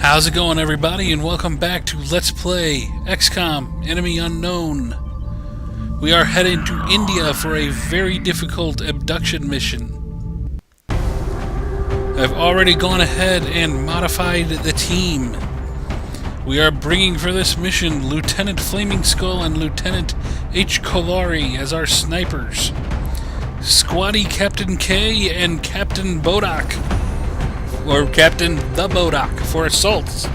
How's it going, everybody, and welcome back to Let's Play XCOM Enemy Unknown. We are heading to India for a very difficult abduction mission. I've already gone ahead and modified the team. We are bringing for this mission Lieutenant Flaming Skull and Lieutenant H. Kolari as our snipers. Squatty Captain K and Captain Bodak, or Captain the Bodak, for assaults.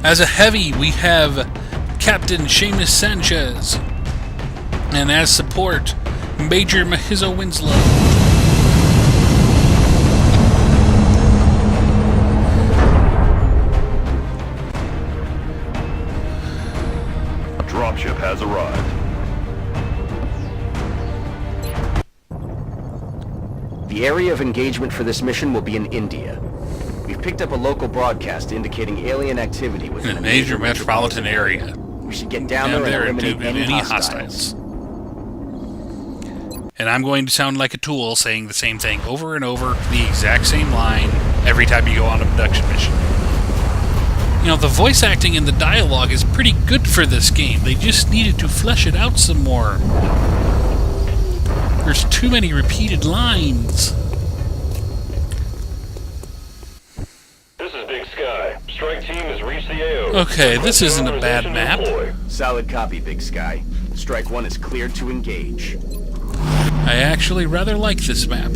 As a heavy, we have Captain Seamus Sanchez, and as support, Major Mahizo Winslow. Dropship has arrived. The area of engagement for this mission will be in India. We've picked up a local broadcast indicating alien activity within a major metropolitan area. We should get down there and eliminate any hostiles. And I'm going to sound like a tool saying the same thing over and over, the exact same line, every time you go on an abduction mission. You know, the voice acting and the dialogue is pretty good for this game. They just needed to flesh it out some more. There's too many repeated lines. This is Big Sky. Strike team has reached the AO. Okay, this isn't a bad map. Solid copy, Big Sky. Strike 1 is cleared to engage. I actually rather like this map.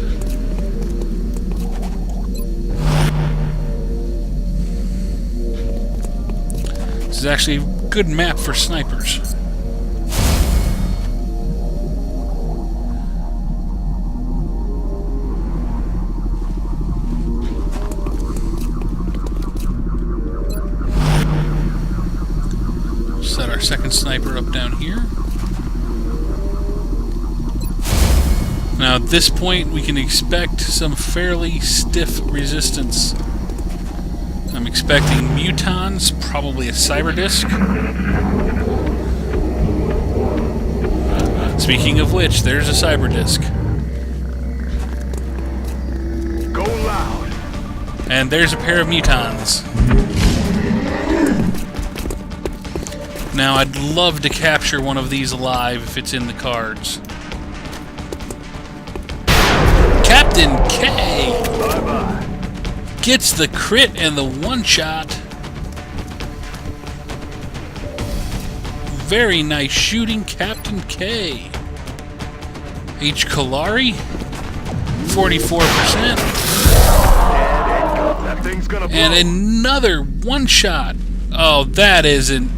This is actually a good map for snipers. Set our second sniper up down here. Now at this point we can expect some fairly stiff resistance. I'm expecting mutons, probably a cyber disk. Speaking of which, there's a cyber disk. Go loud. And there's a pair of mutons. Now, I'd love to capture one of these alive if it's in the cards. Captain K gets the crit and the one-shot. Very nice shooting, Captain K. H. Kolari, 44%. That thing's gonna blow. And another one-shot. Oh, that isn't...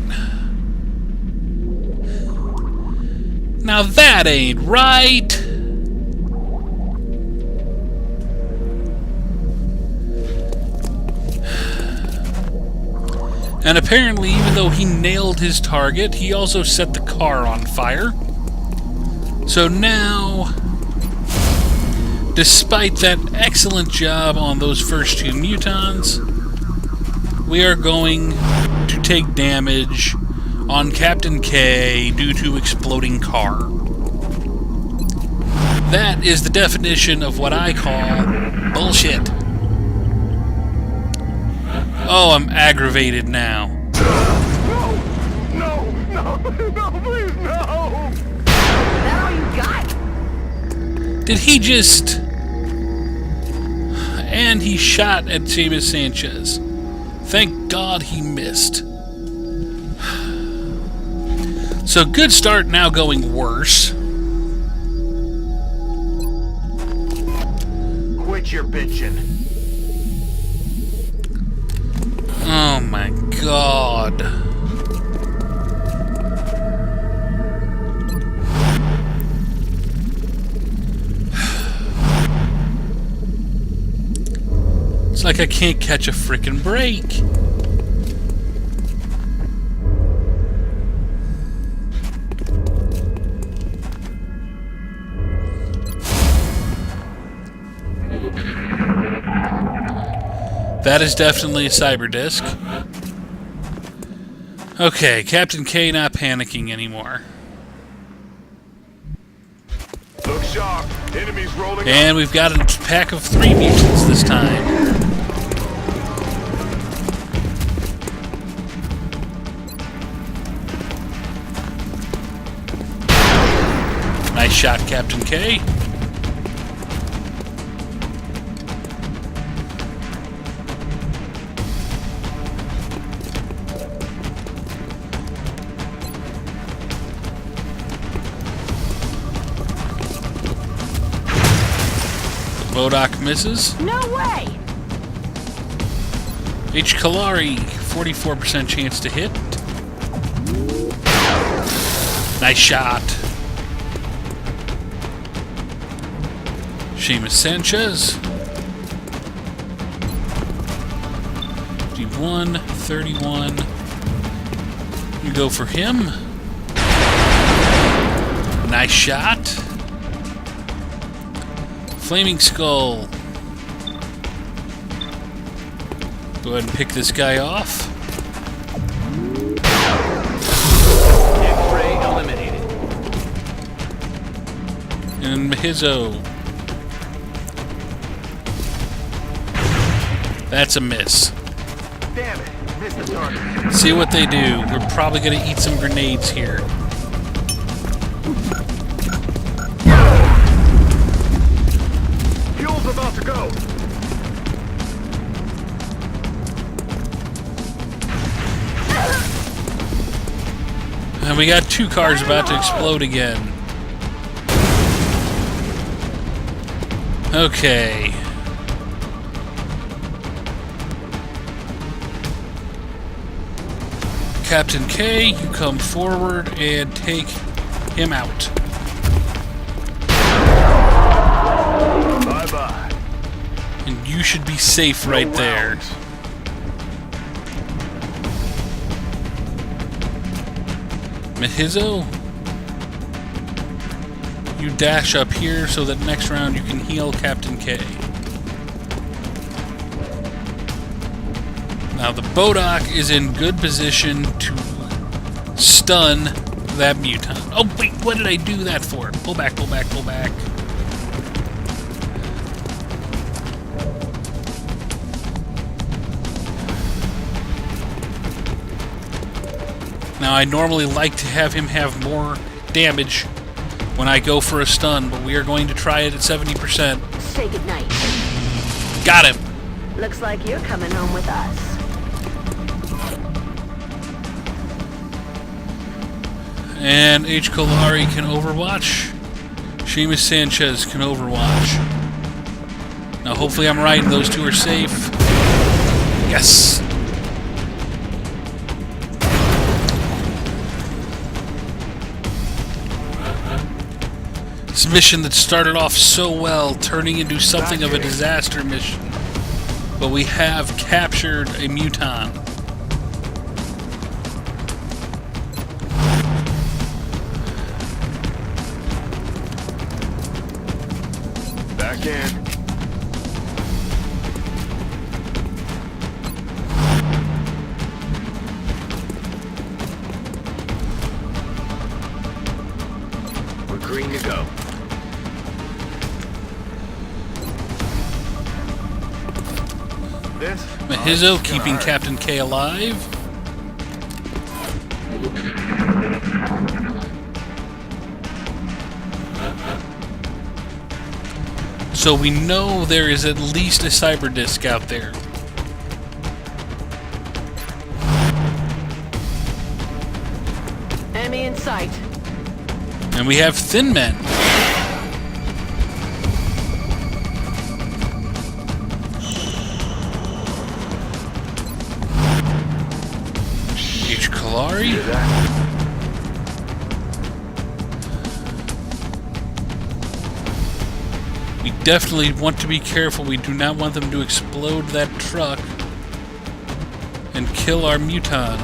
Now that ain't right! And apparently, even though he nailed his target, he also set the car on fire. So now, despite that excellent job on those first two mutons, we are going to take damage on Captain K due to exploding car. That is the definition of what I call bullshit. Oh, I'm aggravated now. No, please, no! That all you got? Did he just... And he shot at Seamus Sanchez. Thank God he missed. So good start, now going worse. Quit your bitching. Oh my God. It's like I can't catch a frickin' break. That is definitely a cyber disk. Okay, Captain K not panicking anymore. Look sharp. Enemies rolling And we've got a pack of 3 mutants this time. shot, Captain K. Bodak misses. No way! H. Kalari, 44% chance to hit. Nice shot. Seamus Sanchez. 51, 31. You go for him. Nice shot. Flaming Skull. Go ahead and pick this guy off. X-ray eliminated. And Mahizzo. That's a miss. Damn it, missed the target. See what they do. We're probably going to eat some grenades here. Fuel's about to go. And we got 2 cars about to explode again. Okay. Captain K, you come forward and take him out. Bye-bye. And you should be safe right there. Mahizzo, you dash up here so that next round you can heal Captain K. Now the Bodak is in good position to stun that mutant. Oh wait, what did I do that for? Pull back, pull back, pull back. Now I normally like to have him have more damage when I go for a stun, but we are going to try it at 70%. Say goodnight. Got him! Looks like you're coming home with us. And H. Kalari can overwatch. Seamus Sanchez can overwatch. Now hopefully I'm right and those 2 are safe. Yes! This mission that started off so well, turning into something of a disaster mission. But we have captured a mutant. Back in. We're green to go. Mahizzo keeping Captain K alive. So we know there is at least a cyber disk out there. Enemy in sight. And we have Thin Men. H. Kalari. We definitely want to be careful. We do not want them to explode that truck and kill our mutant.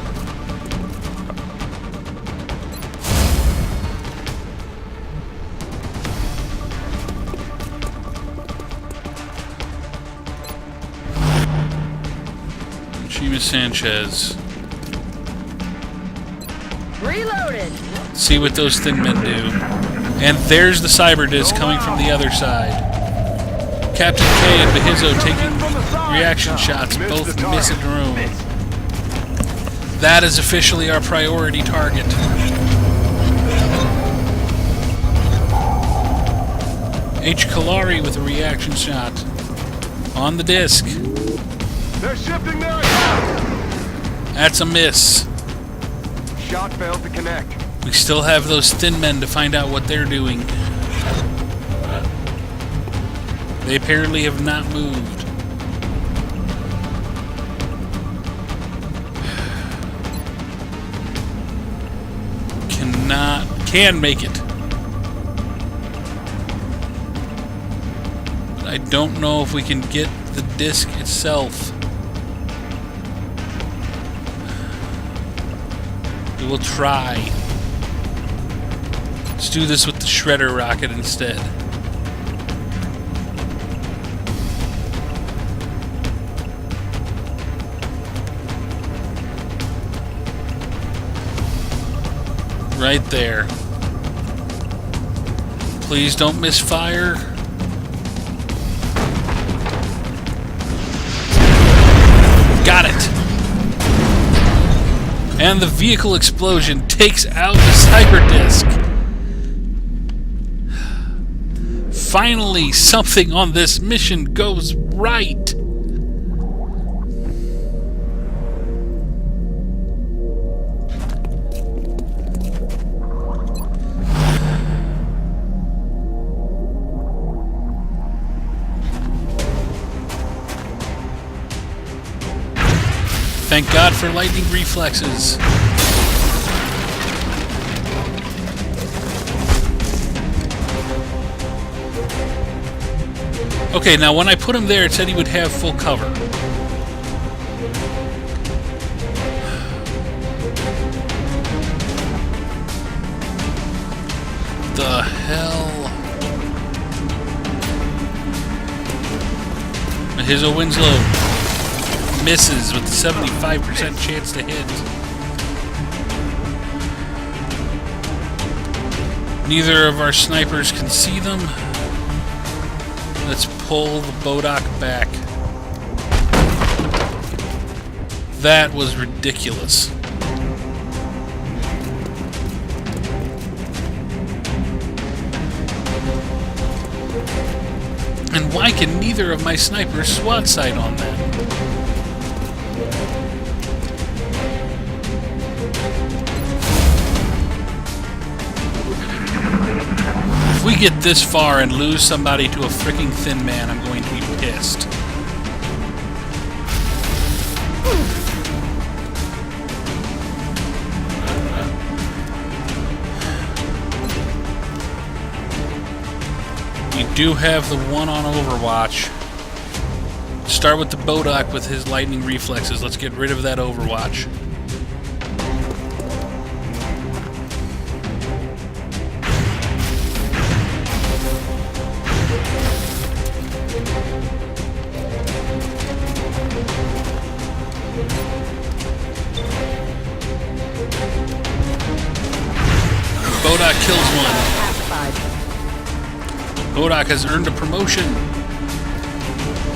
Seamus Sanchez. Reloaded. See what those Thin Men do. And there's the cyber disc coming from the other side. Captain K and Mahizzo taking reaction shots, both miss at room. That is officially our priority target. H. Kalari with a reaction shot. On the disc. They're shifting their attack! That's a miss. Shot failed to connect. We still have those thin men to find out what they're doing. They apparently have not moved. Can make it. But I don't know if we can get the disc itself. We will try. Let's do this with the shredder rocket instead. Right there. Please don't misfire. Got it. And the vehicle explosion takes out the cyber disc. Finally, something on this mission goes right. Thank God for lightning reflexes. Okay, now when I put him there, it said he would have full cover. The hell? Here's a Winslow. Misses with a 75% chance to hit. Neither of our snipers can see them. Let's pull the Bodak back. That was ridiculous. And why can neither of my snipers SWAT sight on that? If we get this far and lose somebody to a freaking thin man, I'm going to be pissed. We do have the one on Overwatch. Start with the Bodak with his lightning reflexes. Let's get rid of that Overwatch. Bodak kills one. Bodak has earned a promotion.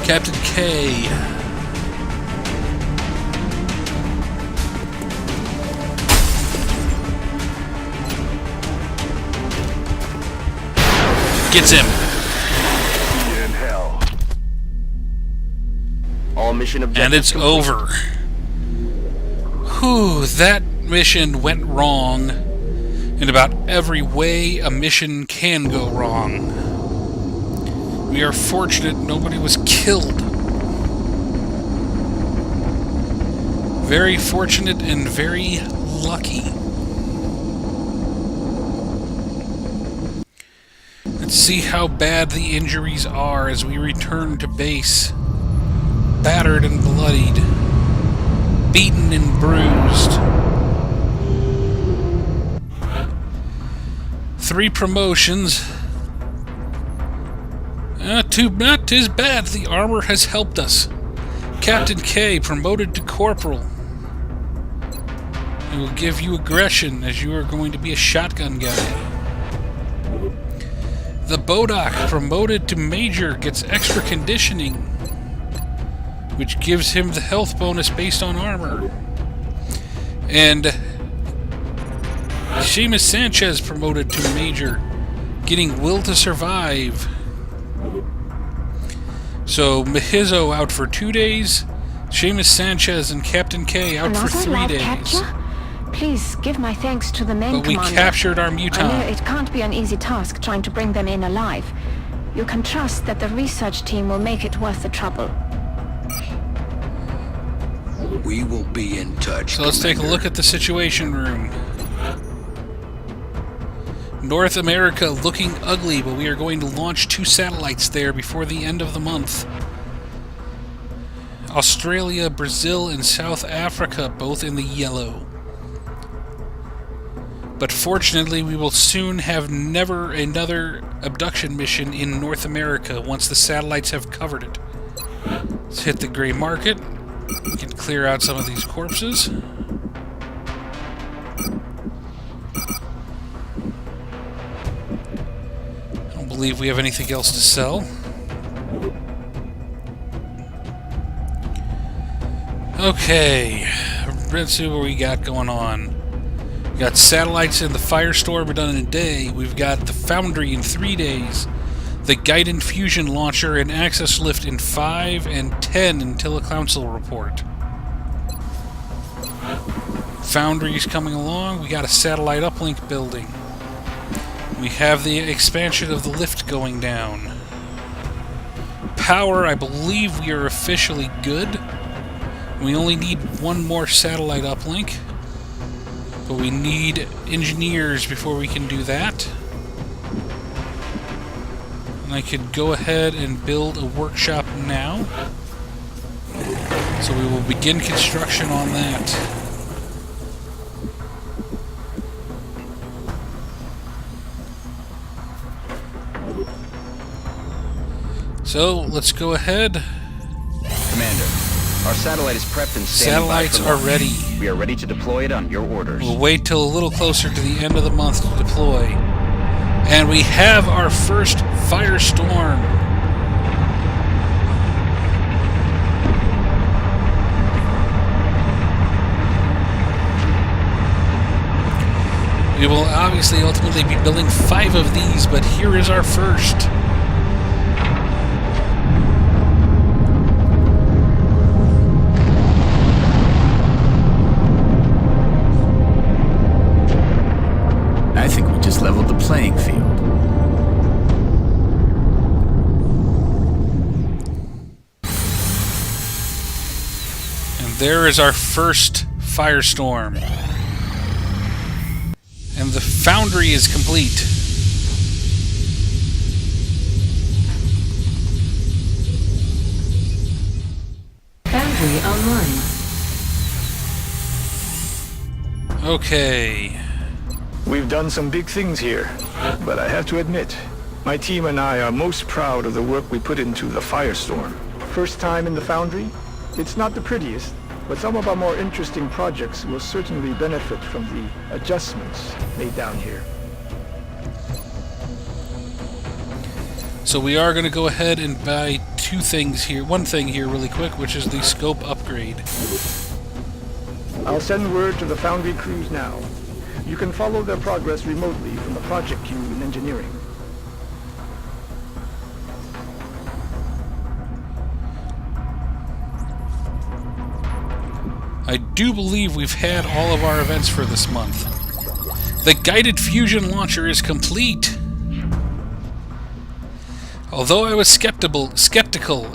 Captain K. Gets him. In hell. All mission objectives And it's complete. over. Whew, that mission went wrong in about every way a mission can go wrong. We are fortunate nobody was killed. Very fortunate and very lucky. Let's see how bad the injuries are as we return to base. Battered and bloodied. Beaten and bruised. 3 promotions. Not as bad. The armor has helped us. Captain K promoted to corporal. It will give you aggression as you are going to be a shotgun guy. The Bodak promoted to major gets extra conditioning, which gives him the health bonus based on armor. And Seamus Sanchez promoted to major, getting will to survive. So Mihizo out for 2 days, Seamus Sanchez and Captain K out for 3 live days. capture? Please give my thanks to the main But we commander. captured our I know mutant. it can't be an easy task trying to bring them in alive. You can trust that the research team will make it worth the trouble. We will be in touch. So let's take a look at the Situation Room. North America looking ugly, but we are going to launch 2 satellites there before the end of the month. Australia, Brazil, and South Africa both in the yellow. But fortunately, we will soon have never another abduction mission in North America once the satellites have covered it. Let's hit the gray market. We can clear out some of these corpses. I don't believe we have anything else to sell. Okay, let's see what we got going on. We got satellites in the Firestorm done in a day. We've got the Foundry in 3 days. The Guided Fusion Launcher and Access Lift in 5 and 10 until a council report. Foundry's coming along. We got a satellite uplink building. We have the expansion of the lift going down. Power, I believe we are officially good. We only need 1 more satellite uplink. But we need engineers before we can do that. And I could go ahead and build a workshop now. So we will begin construction on that. So let's go ahead. Commander, our satellite is prepped and standing by Satellites for are launch. ready. We are ready to deploy it on your orders. We'll wait till a little closer to the end of the month to deploy. And we have our first Firestorm. We will obviously ultimately be building 5 of these, but here is our first. I think we just leveled the playing field. And there is our first Firestorm. And the Foundry is complete. Foundry online. Okay. We've done some big things here, but I have to admit, my team and I are most proud of the work we put into the Firestorm. First time in the Foundry? It's not the prettiest, but some of our more interesting projects will certainly benefit from the adjustments made down here. So we are going to go ahead and buy 2 things here. 1 thing here really quick, which is the scope upgrade. I'll send word to the Foundry crews now. You can follow their progress remotely from the project queue in engineering. I do believe we've had all of our events for this month. The Guided Fusion Launcher is complete. Although I was skeptical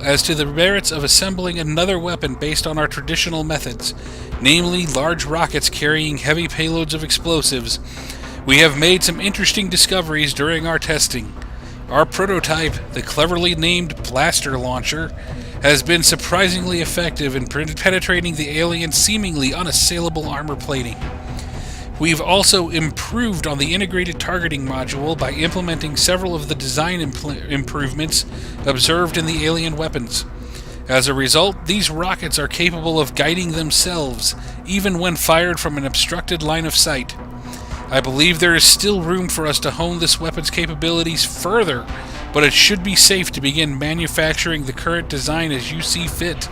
as to the merits of assembling another weapon based on our traditional methods, namely large rockets carrying heavy payloads of explosives, we have made some interesting discoveries during our testing. Our prototype, the cleverly named Blaster Launcher, has been surprisingly effective in penetrating the alien's seemingly unassailable armor plating. We've also improved on the integrated targeting module by implementing several of the design improvements observed in the alien weapons. As a result, these rockets are capable of guiding themselves, even when fired from an obstructed line of sight. I believe there is still room for us to hone this weapon's capabilities further, but it should be safe to begin manufacturing the current design as you see fit.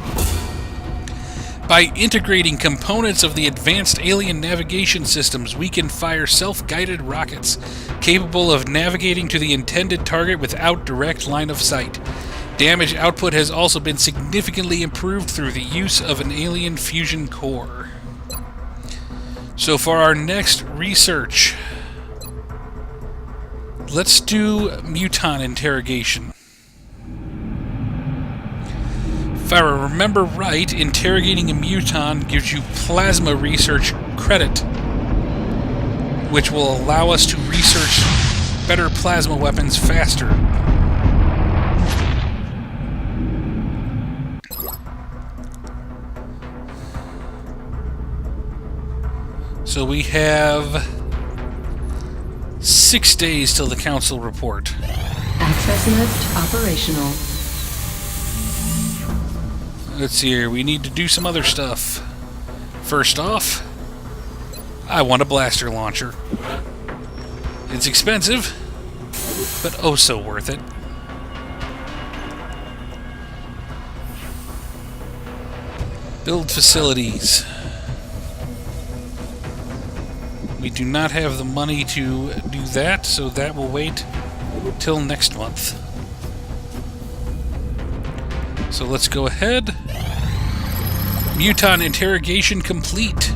By integrating components of the advanced alien navigation systems, we can fire self-guided rockets capable of navigating to the intended target without direct line of sight. damage output has also been significantly improved through the use of an alien fusion core. So for our next research, let's do muton interrogation. If I remember right, interrogating a muton gives you plasma research credit, which will allow us to research better plasma weapons faster. So we have 6 days till the council report. Access lift operational. Let's see here, we need to do some other stuff. First off, I want a blaster launcher. It's expensive, but oh so worth it. Build facilities. We do not have the money to do that, so that will wait till next month. So let's go ahead. Muton interrogation complete.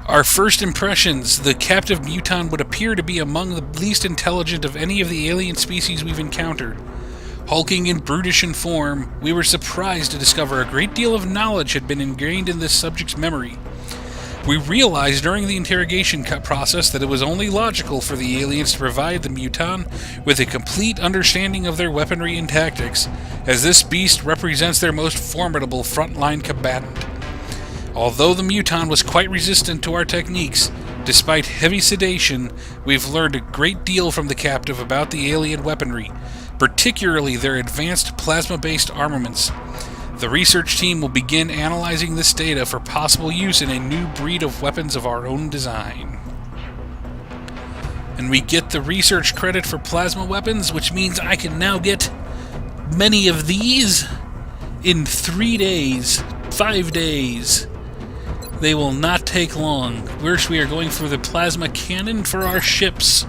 Our first impressions, the captive muton would appear to be among the least intelligent of any of the alien species we've encountered. Hulking and brutish in form, we were surprised to discover a great deal of knowledge had been ingrained in this subject's memory. We realized during the interrogation process that it was only logical for the aliens to provide the muton with a complete understanding of their weaponry and tactics, as this beast represents their most formidable frontline combatant. Although the muton was quite resistant to our techniques, despite heavy sedation, we've learned a great deal from the captive about the alien weaponry, particularly their advanced plasma-based armaments. The research team will begin analyzing this data for possible use in a new breed of weapons of our own design. And we get the research credit for plasma weapons, which means I can now get many of these in 3 days, 5 days. They will not take long. First, we are going for the plasma cannon for our ships.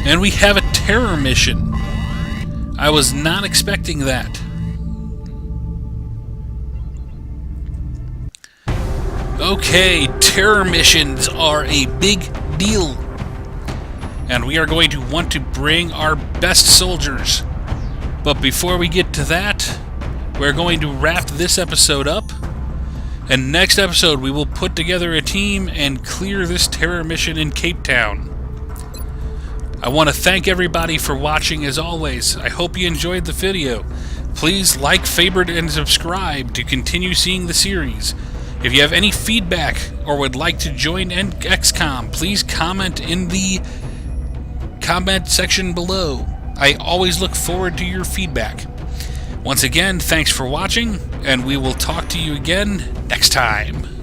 And we have a terror mission. I was not expecting that. Okay, terror missions are a big deal. And we are going to want to bring our best soldiers. But before we get to that, we're going to wrap this episode up. And next episode, we will put together a team and clear this terror mission in Cape Town. I want to thank everybody for watching as always. I hope you enjoyed the video. Please like, favorite, and subscribe to continue seeing the series. If you have any feedback or would like to join XCOM, please comment in the comment section below. I always look forward to your feedback. Once again, thanks for watching, and we will talk to you again next time.